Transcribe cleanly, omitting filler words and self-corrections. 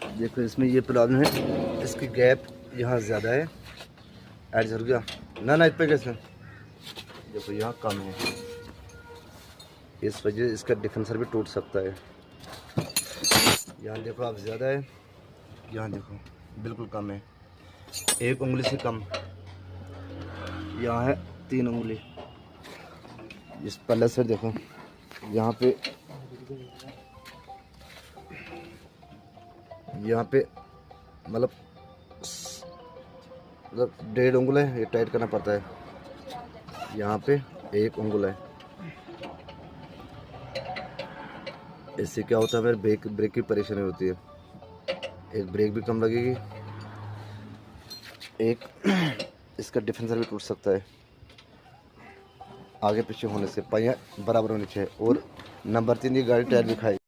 देखो इसमें ये प्रॉब्लम है, इसकी गैप यहाँ ज़्यादा है। एडजस्ट हो गया ना इस पे कैसे, देखो यहाँ कम है, इस वजह इसका डिफेंसर भी टूट सकता है। यहाँ देखो आप ज़्यादा है, यहाँ देखो बिल्कुल कम है, 1 उंगली से कम। यहाँ है 3 उंगली। इस पल्ले से देखो यहाँ पे मतलब 1.5 उंगल है, ये टाइट करना पड़ता है। यहाँ पे 1 उंगल है। इससे क्या होता है, फिर ब्रेक की परेशानी होती है। एक ब्रेक भी कम लगेगी, एक इसका डिफेंसर भी टूट सकता है। आगे पीछे होने से पहिया बराबर होनी चाहिए। और नंबर 3 की गाड़ी टायर भी खाएगी।